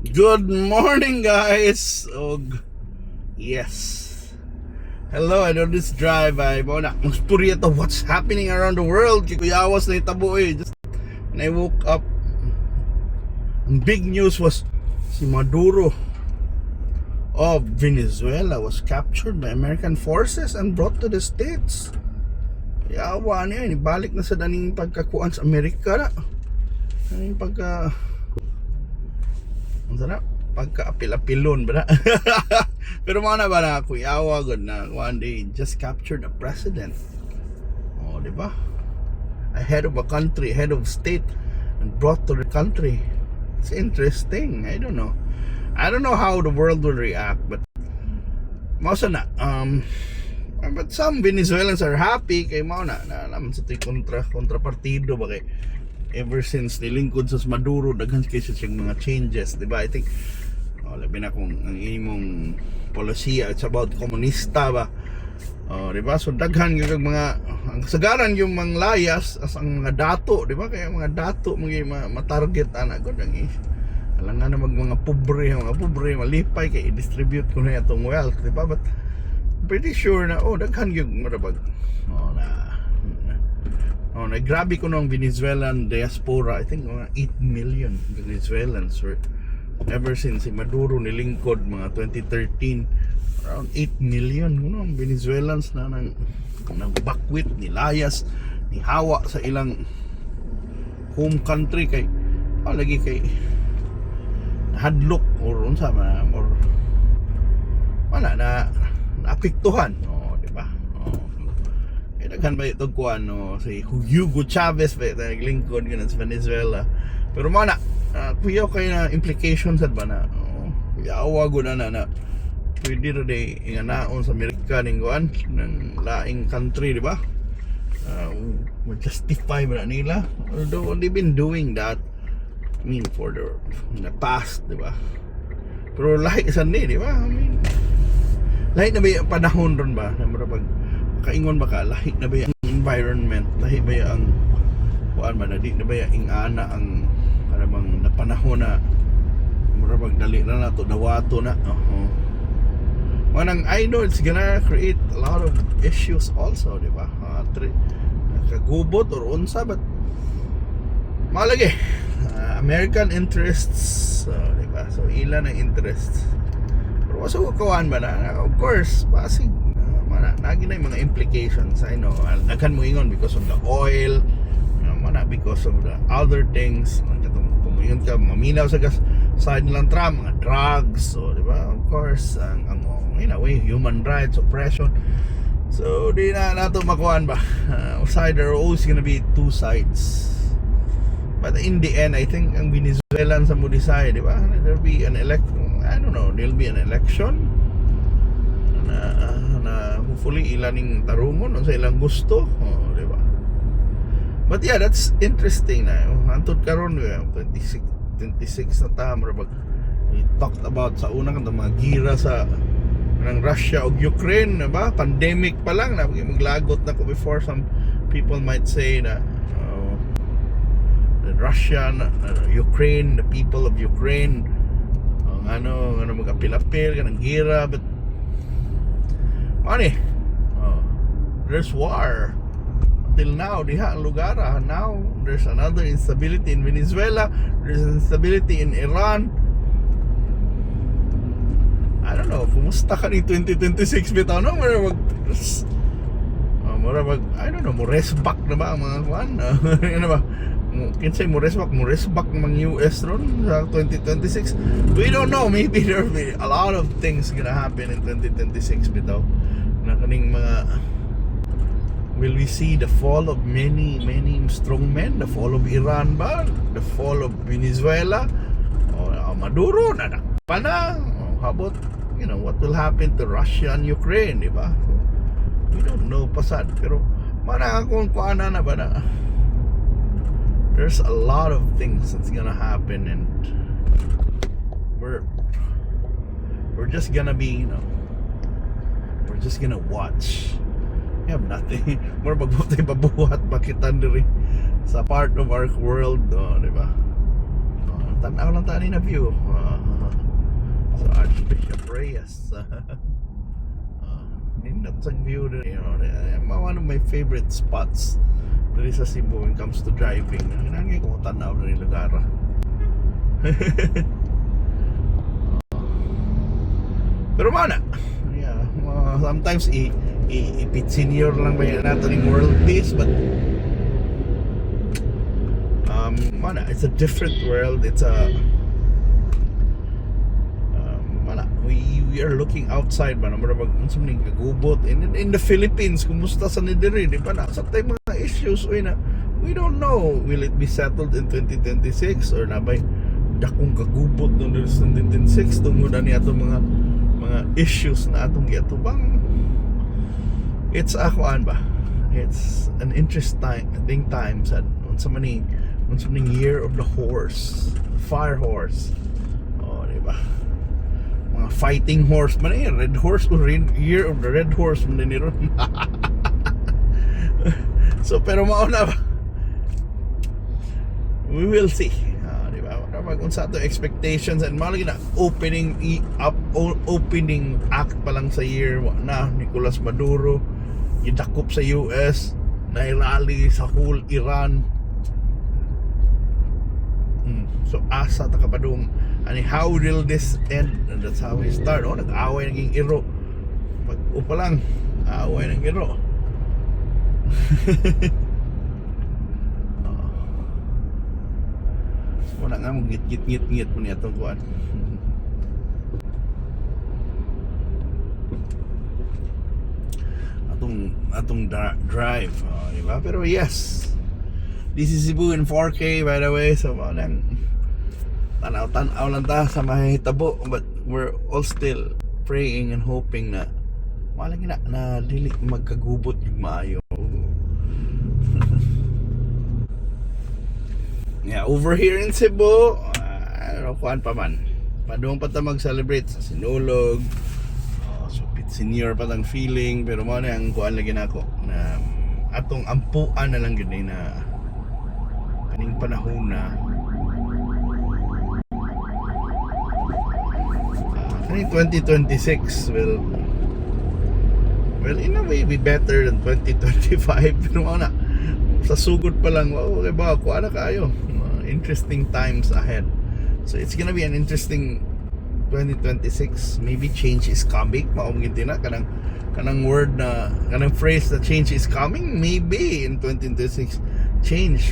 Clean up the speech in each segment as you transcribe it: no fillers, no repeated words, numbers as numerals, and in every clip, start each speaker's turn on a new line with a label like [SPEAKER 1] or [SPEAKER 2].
[SPEAKER 1] Good morning, guys. Yes. Hello, I know this drive ay mo na muspurya to what's happening around the world. Kikuyawas na itabo just when I woke up. Ang big news was si Maduro of Venezuela was captured by American forces and brought to the States. Yawa niya, ibalik na sa daning pagkakuan sa Amerika na. Daning pagka pagka-apil-apilon ba na? Pero mga na ba na kuyawa good na one day just captured a president, di ba, a head of a country, head of state, and brought to the country. It's interesting. I don't know how the world will react, but mausa na but some Venezuelans are happy kay mao na naman sa kontrapartido ba kay ever since nilingkod sa Maduro daghan kasi siyang mga changes, di ba? I think labi na kung ang imong polisiya it's about komunista ba, di ba? So daghan yung mga ang sagaran yung mga layas as ang mga dato, di ba? Kaya mga dato matarget anak ko dang alangan na mga pobre malipay kay i-distribute ko na itong wealth, di ba? But I'm pretty sure na daghan yung marabag grabe ko ng Venezuelan diaspora. I think mga 8 million Venezuelans were ever since si Maduro nilingkod mga 2013, around 8 million Venezuelans na nang bakwit, nilayas, nihawa sa ilang home country kay lagi kay hadlok or unsa man or wala na naapektuhan, di ba? Daghan ba ito kuan si Hugo Chavez ba naglingkod ganun sa Venezuela. Pero mo na kuyaw kay na implications ba na yawa gud na pwede ra day inganaon sa Amerika ning kuan ng laing country, di ba? Justify ba na nila, although they've been doing that for the past, di ba? Pero lahi isan ni, di ba? Lahi na ba yung panahon ron ba na marabag kaingon ba ka, lahi na ba yung environment, lahi ba yung kuan ba na di na ba yung ana ang parang napanahon na marabag dali na nato dawato na manang I know it's gonna create a lot of issues also, di ba? Kagubot or unsa, but malagi American interests, di ba? So ilan ang interests, pero waso kawan ba na of course basig nagi na yung mga implications. I know naghan mo ingon because of the oil, because of the other things. Kumuyon ka maminaw sa side nilang Trump, mga drugs, so di ba, of course ang in a way human rights oppression. So di na nato makuan ba, side there are always gonna be two sides, but in the end I think ang Venezuelan sa mo decide, di ba, there'll be an there'll be an election na hopefully ilaning tarungon sa ilang gusto, di ba? But yeah, that's interesting na antod karon 26 na tama ba, we talked about sa una kan mga gira sa ng Russia ug Ukraine, di ba? Pandemic pa lang na maglagot na ko before. Some people might say na the Russia, Ukraine, the people of Ukraine ano magapil-apil kanang gira, but there's war till now diha ang lugar. Now there's another instability in Venezuela, there's instability in Iran. I don't know kumusta ka ni 2026 bitaw no, marabag I don't know, mo resback na ba ang mga kuan ano ba kinsay mo resback ng US ron sa 2026. We don't know, maybe there'll be a lot of things gonna happen in 2026 bitaw na kaning mga, will we see the fall of many strong men, the fall of Iran ba, the fall of Venezuela, Maduro nadakpan na, how about what will happen to Russia and Ukraine, di ba? We don't know pasad, pero mana kung kuana na ba na there's a lot of things that's gonna happen, and we're just gonna be we're just gonna watch. We have nothing more magbutay pabuhat bakitan diri sa part of our world, di ba? Tanaw lang tani na view. So Archbishop Reyes. Nindot sa view din, you know, one of my favorite spots dito sa Cebu when it comes to driving. Nangyay ko tanaw na rin lugar. Pero mana, yeah, sometimes ipit senior lang ba yan natin yung world peace, but mana, it's a different world. It's a we are looking outside man para mag something kagubot in the Philippines. Kumusta sa nidiri, di ba na sa tay mga issues we don't know, will it be settled in 2026 or nabay dakong kagubot no 2026 tungod ani ato mga issues na atong giatubang. It's akuan ba, it's an interesting time sa unsa maning year of the horse, fire horse, oh di ba, mga fighting horse man red horse or year of the red horse man ni ron. So pero mauna ba, we will see, di ba, pag unsa to expectations and malagi na opening act pa lang sa year na Nicolas Maduro idakop sa US na rally sa whole Iran. So asa ta kapadung ani how will this end, and that's how we start. Nag-away naging iro pag upa lang away ng iro. Wala nga mo git mo niya itong kuhan. atong drive, diba? Pero yes, this is Cebu in 4K by the way, so nang tanaw lang ta sa mahitabo, but we're all still praying and hoping na malagi na dili magkagubot yung maayo. Yeah, over here in Cebu, I don't know kuan pa man. Padung pa ta mag-celebrate sa Sinulog. So senior pa tang feeling, pero mo na ang kuan lagi nako na atong ampuan na lang gid na kaning panahon na kaning 2026 will in a way be better than 2025. Pero mo na sa sugod pa lang, okay ba, kuha na kayo. Interesting times ahead. So it's gonna be an interesting 2026. Maybe change is coming. Maumginti na kanang word na kanang phrase na change is coming. Maybe in 2026 change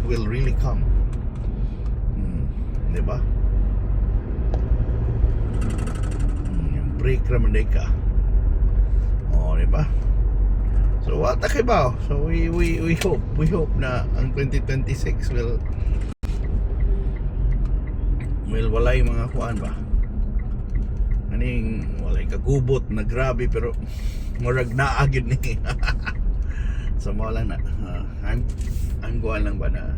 [SPEAKER 1] will really come. Diba? Yung break raman ka. Oh, diba? So what ba? So we hope na ang 2026 will walay mga kuan ba. Aning walay kagubot na grabe, pero murag naagid ni. So mo lang na I'm kuan lang ba na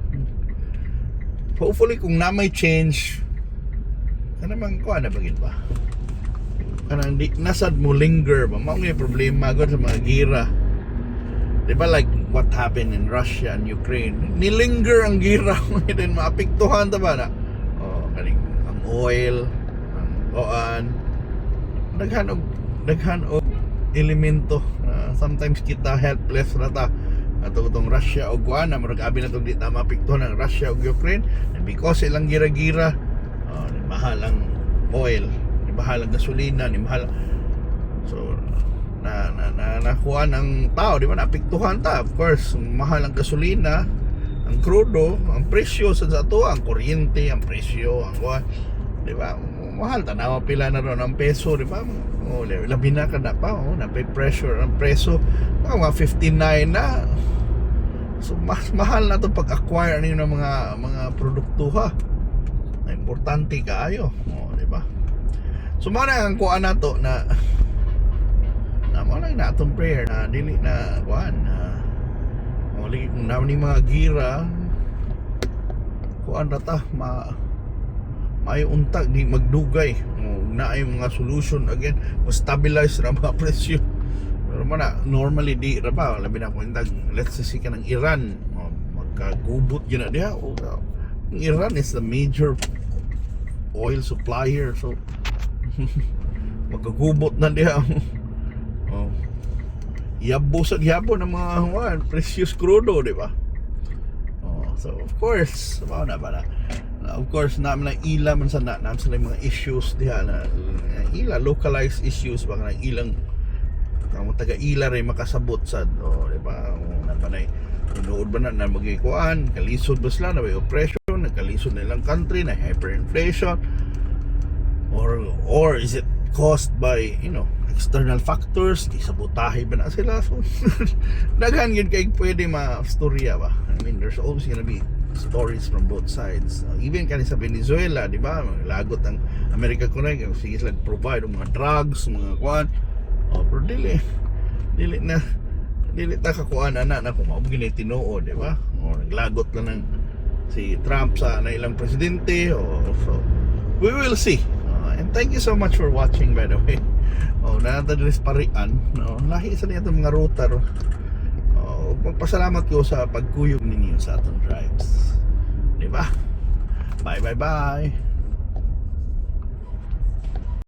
[SPEAKER 1] hopefully kung na may change kana man kuan na bagid ba. Kana di nasad mo linger ba mao nga problema gud sa mga gira. Diba like what happened in Russia and Ukraine, nilinger ang gira then maapektuhan ta ba na kaning ang oil, ang kuan, daghan og elemento. Sometimes kita helpless na ta atong Russia o kuan na murag abi na tong di ta maapektuhan ang Russia ug Ukraine, and because ilang gira-gira mahal ang oil, mahal ang gasolina, mahal. So nakuha ng tao, di ba, naapektuhan ta. Of course, mahal ang gasolina, ang krudo, ang presyo sa ato, ang kuryente, ang presyo, ang kuha, di ba, mahal ta. Pila na ron ang peso, di ba? Labi na ka na pa, napay pressure ang preso, mga 59 na. So mas mahal na to pag-acquire ninyo ng mga produkto ha. Importante kaayo, di ba? So mana ang kuha na to na wala na atong prayer na dili na kuan wala kung naman yung mga gira kuan rata maayo untag di magdugay na ay mga solution again mo stabilize ra mga presyo. Pero man normally di ra ba labi na kung let's say ka ng Iran magkagubot yun na diha. Ang Iran is the major oil supplier. So magagubot na diha. Oh. Yabo sa yabo ng mga precious crudo, di ba? Oh, so of course, ba na. Of course, namin lang ila man sa namin sila mga issues diha na ila localized issues ba nga ilang ang taga ila ray makasabot sad, di ba? Napanay tinuod ba na magikuan, kalisod ba sila na may oppression, nagkalisod na ilang country na hyperinflation, or is it caused by, external factors, di sabotahe ba na sila? So daghan yun kay pwede ma-storya ba. I mean, there's always gonna be stories from both sides. Even kani sa Venezuela, di ba, lagot ang America ko na, sige sila provide mga drugs, mga kuan. Pero dili ta kakuan na kung maugin Tinoo, di ba? O naglagot lang ng si Trump sa na ilang presidente. So we will see. And thank you so much for watching, by the way. Natadres parian, lahi sa niya itong mga router. Magpasalamat ko sa pagkuyog ninyo sa atong drives, di ba? Bye.